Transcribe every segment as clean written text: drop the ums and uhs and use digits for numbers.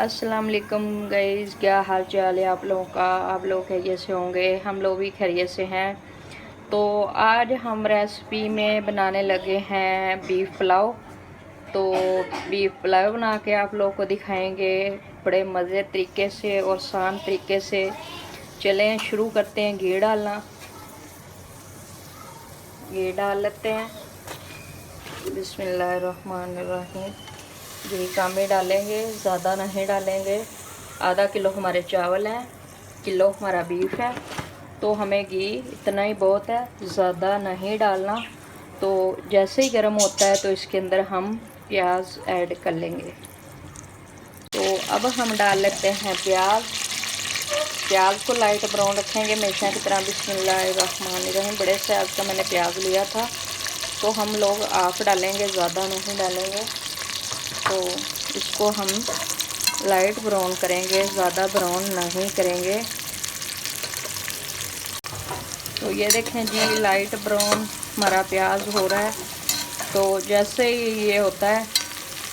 अस्सलाम वालेकुम गाइस, क्या हाल चाल है आप लोगों का। आप लोग खैरियत से होंगे, हम लोग भी खैरियत से हैं। तो आज हम रेसिपी में बनाने लगे हैं बीफ पुलाव। तो बीफ पुलाव बना के आप लोगों को दिखाएंगे बड़े मज़े तरीके से और आसान तरीके से। चलें शुरू करते हैं। घी डालना, घी डाल लेते हैं। बिस्मिल्लाहिर्रहमानिर्रहीम। घी कम ही डालेंगे, ज़्यादा नहीं डालेंगे। आधा किलो हमारे चावल हैं, किलो हमारा बीफ है, तो हमें घी इतना ही बहुत है, ज़्यादा नहीं डालना। तो जैसे ही गर्म होता है तो इसके अंदर हम प्याज ऐड कर लेंगे। तो अब हम डाल लेते हैं प्याज। प्याज को लाइट ब्राउन रखेंगे हमेशा की तरह। बिस्मिल्लाहिर्रहमानिर्रहीम। बड़े साइज का मैंने प्याज लिया था, तो हम लोग हाफ डालेंगे, ज़्यादा नहीं डालेंगे। तो इसको हम लाइट ब्राउन करेंगे, ज़्यादा ब्राउन नहीं करेंगे। तो ये देखें जी, लाइट ब्राउन हमारा प्याज हो रहा है। तो जैसे ही ये होता है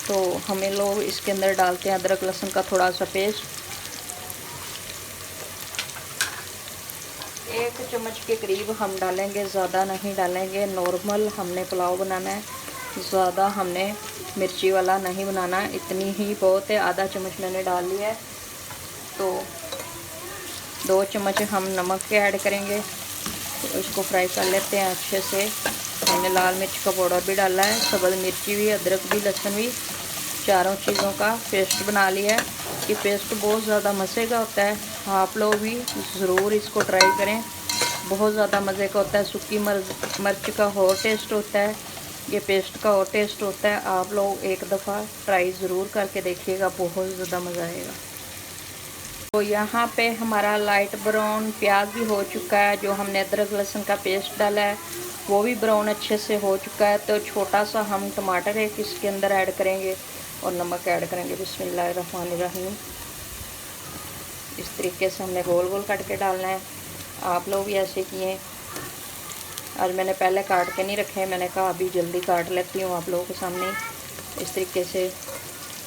तो हमें लोग इसके अंदर डालते हैं अदरक लहसुन का थोड़ा सा पेस्ट। 1 चम्मच के करीब हम डालेंगे, ज़्यादा नहीं डालेंगे। नॉर्मल हमने पुलाव बनाना है, ज़्यादा हमने मिर्ची वाला नहीं बनाना, इतनी ही बहुत है। आधा चम्मच मैंने डाल लिया है। तो 2 चम्मच हम नमक के ऐड करेंगे। तो इसको फ्राई कर लेते हैं अच्छे से। मैंने लाल मिर्च का पाउडर भी डाला है, सब्ज़ मिर्ची भी, अदरक भी, लहसुन भी, चारों चीज़ों का पेस्ट बना लिया है। ये पेस्ट बहुत ज़्यादा मज़े का होता है, आप लोग भी ज़रूर इसको ट्राई करें। बहुत ज़्यादा मज़े का होता है। सूखी मिर्च का और टेस्ट होता है, ये पेस्ट का और टेस्ट होता है। आप लोग एक दफ़ा ट्राई ज़रूर करके देखिएगा, बहुत ज़्यादा मज़ा आएगा। तो यहाँ पे हमारा लाइट ब्राउन प्याज भी हो चुका है। जो हमने अदरक लहसुन का पेस्ट डाला है वो भी ब्राउन अच्छे से हो चुका है। तो छोटा सा हम टमाटर एक इसके अंदर ऐड करेंगे और नमक ऐड करेंगे। बिस्मिल्लाहिर्रहमानिर्रहीम। इस तरीके से हमने गोल गोल काट के डालना है। आप लोग भी ऐसे किए। आज मैंने पहले काट के नहीं रखे, मैंने कहा अभी जल्दी काट लेती हूँ आप लोगों के सामने इस तरीके से।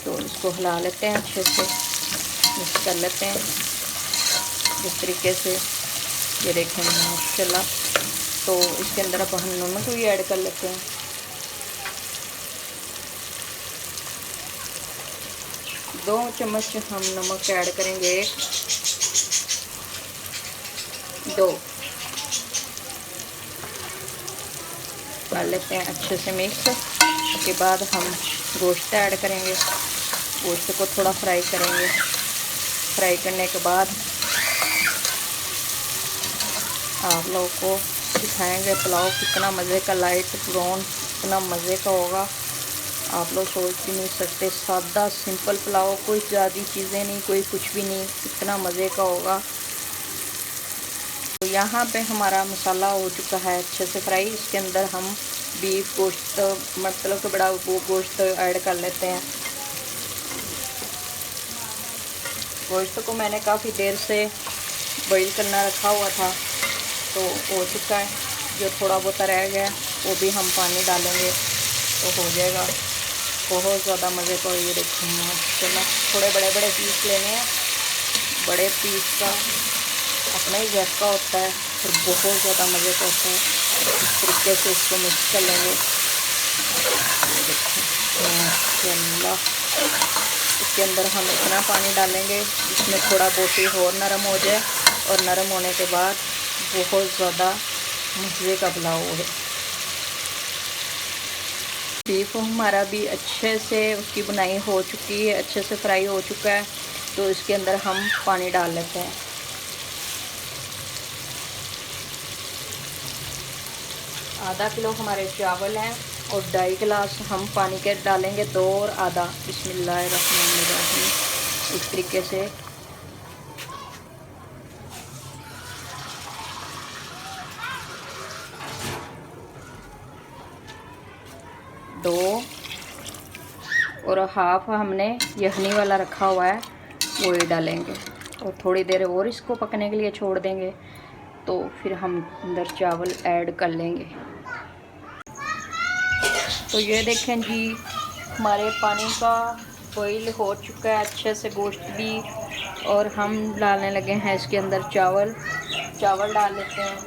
तो इसको हिला लेते हैं, अच्छे से मिक्स कर लेते हैं इस तरीके से। ये देखें माशाल्लाह। तो इसके अंदर अब हम नमक भी ऐड कर लेते हैं। दो चम्मच हम नमक ऐड करेंगे, 2 कर लेते हैं अच्छे से मिक्स। उसके बाद हम गोश्त ऐड करेंगे, गोश्त को थोड़ा फ्राई करेंगे। फ्राई करने के बाद आप लोगों को दिखाएंगे पुलाव कितना मज़े का, लाइट ब्राउन कितना मज़े का होगा। आप लोग सोच भी नहीं सकते। सादा सिंपल पुलाव, कोई ज़्यादा चीज़ें नहीं, कोई कुछ भी नहीं, कितना मज़े का होगा। तो यहाँ पे हमारा मसाला हो चुका है अच्छे से फ्राई। इसके अंदर हम बीफ गोश्त, मतलब कि बड़ा वो गोश्त ऐड कर लेते हैं। गोश्त को मैंने काफ़ी देर से बॉईल करना रखा हुआ था, तो हो चुका है। जो थोड़ा बहुत रह गया वो भी हम पानी डालेंगे तो हो जाएगा। बहुत ज़्यादा मज़े का। ये देखिए माशाल्लाह, थोड़े बड़े बड़े पीस लेने हैं। बड़े पीस का अपना ही जायका होता है और बहुत ज़्यादा मज़े का होता है। इस तरीके से इसको मिक्स कर लेंगे। ये देखिए माशाल्लाह। इसके अंदर हम इतना पानी डालेंगे इसमें थोड़ा बहुत ही और नरम हो जाए, और नरम होने के बाद बहुत ज़्यादा मज़े का पुलाव है। बीफ हमारा भी अच्छे से उसकी बुनाई हो चुकी है, अच्छे से फ्राई हो चुका है। तो इसके अंदर हम पानी डाल लेते हैं। आधा किलो हमारे चावल हैं और 2.5 गिलास हम पानी के डालेंगे, 2 और आधा। बिस्मिल्लाहिर्रहमानिर्रहीम। इस तरीके से दो और हाफ हमने यखनी वाला रखा हुआ है वो ही डालेंगे। और थोड़ी देर और इसको पकने के लिए छोड़ देंगे, तो फिर हम अंदर चावल ऐड कर लेंगे। तो ये देखें जी, हमारे पानी का बॉईल हो चुका है अच्छे से गोश्त भी, और हम डालने लगे हैं इसके अंदर चावल डाल लेते हैं।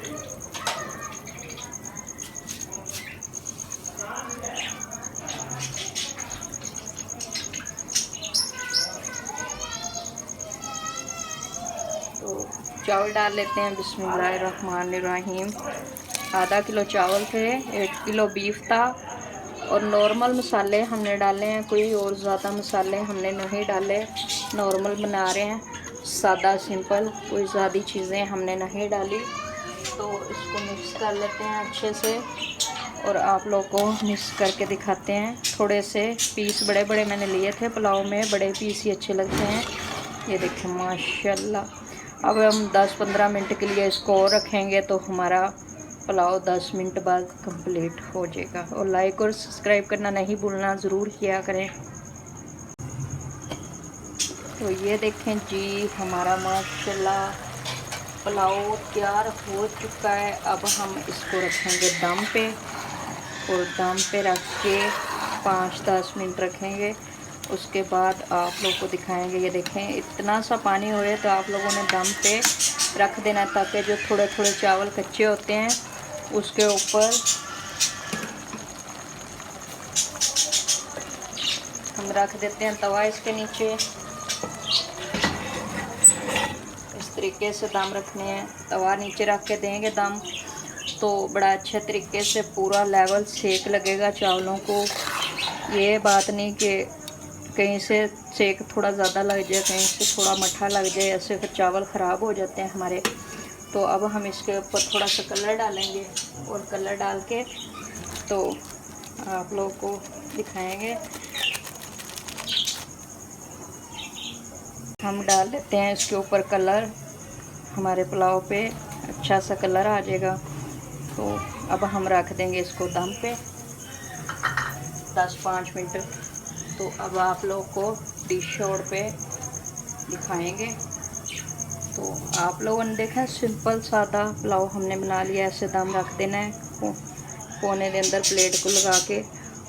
तो चावल डाल लेते हैं। बिस्मिल्लाहिर्रहमानिर्रहीम। आधा किलो चावल थे, 1 किलो बीफ था, और नॉर्मल मसाले हमने डाले हैं, कोई और ज़्यादा मसाले हमने नहीं डाले। नॉर्मल बना रहे हैं, सादा सिंपल, कोई ज़्यादा चीज़ें हमने नहीं डाली। तो इसको मिक्स कर लेते हैं अच्छे से, और आप लोग को मिक्स करके दिखाते हैं। थोड़े से पीस बड़े बड़े मैंने लिए थे, पुलाव में बड़े पीस ही अच्छे लगते हैं। ये देखें माशाल्लाह। अब हम 10-15 मिनट के लिए इसको और रखेंगे तो हमारा पुलाव 10 मिनट बाद कंप्लीट हो जाएगा। और लाइक और सब्सक्राइब करना नहीं भूलना, ज़रूर किया करें। तो ये देखें जी, हमारा माशाल्लाह पुलाव तैयार हो चुका है। अब हम इसको रखेंगे दम पे, और दम पे रख के 5-10 मिनट रखेंगे। उसके बाद आप लोग को दिखाएंगे। ये देखें इतना सा पानी हो रहा है, तो आप लोगों ने दम पे रख देना, ताकि जो थोड़े थोड़े चावल कच्चे होते हैं उसके ऊपर हम रख देते हैं तवा इसके नीचे। इस तरीके से दम रखने हैं, तवा नीचे रख के देंगे दम, तो बड़ा अच्छे तरीके से पूरा लेवल सेक लगेगा चावलों को। ये बात नहीं कि कहीं से सेक थोड़ा ज़्यादा लग जाए, कहीं से थोड़ा मठा लग जाए, ऐसे फिर चावल ख़राब हो जाते हैं हमारे। तो अब हम इसके ऊपर थोड़ा सा कलर डालेंगे, और कलर डाल के तो आप लोगों को दिखाएंगे। हम डाल देते हैं इसके ऊपर कलर, हमारे पुलाव पे अच्छा सा कलर आ जाएगा। तो अब हम रख देंगे इसको दम पे 10-5 मिनट। तो अब आप लोग को डिश और पे दिखाएंगे। तो आप लोगों ने देखा सिंपल सादा पुलाव हमने बना लिया। ऐसे दम रख देना है कोने के अंदर प्लेट को लगा के।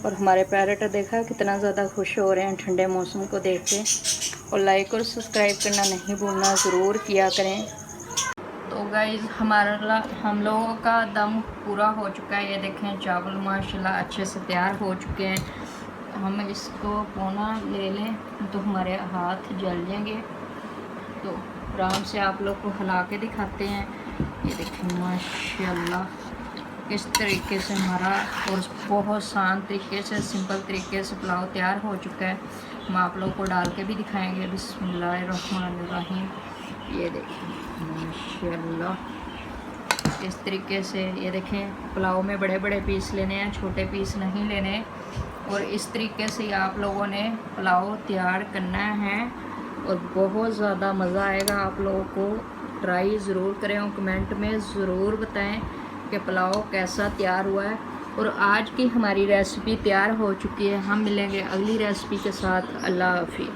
और हमारे पैरेट देखा कितना ज़्यादा खुश हो रहे हैं ठंडे मौसम को देख के। और लाइक और सब्सक्राइब करना नहीं भूलना, ज़रूर किया करें। तो गाइस हम लोगों का दम पूरा हो चुका है। ये देखें चावल माशाल्लाह अच्छे से तैयार हो चुके हैं। हम इसको पौना ले लें तो हमारे हाथ जल जाएंगे। तो आराम से आप लोग को हिला के दिखाते हैं। ये देखें माशाल्लाह किस तरीके से हमारा, और बहुत आसान तरीके से, सिंपल तरीके से पुलाव तैयार हो चुका है। हम आप लोग को डाल के भी दिखाएंगे। बिस्मिल्लाहिर्रहमानिर्रहीम। ये देखें माशाल्लाह इस तरीके से। ये देखें पुलाव में बड़े बड़े पीस लेने हैं, छोटे पीस नहीं लेने। और इस तरीके से आप लोगों ने पुलाव तैयार करना है, और बहुत ज़्यादा मज़ा आएगा। आप लोगों को ट्राई ज़रूर करें, और कमेंट में ज़रूर बताएं कि पुलाव कैसा तैयार हुआ है। और आज की हमारी रेसिपी तैयार हो चुकी है। हम मिलेंगे अगली रेसिपी के साथ। अल्लाह हाफिज़।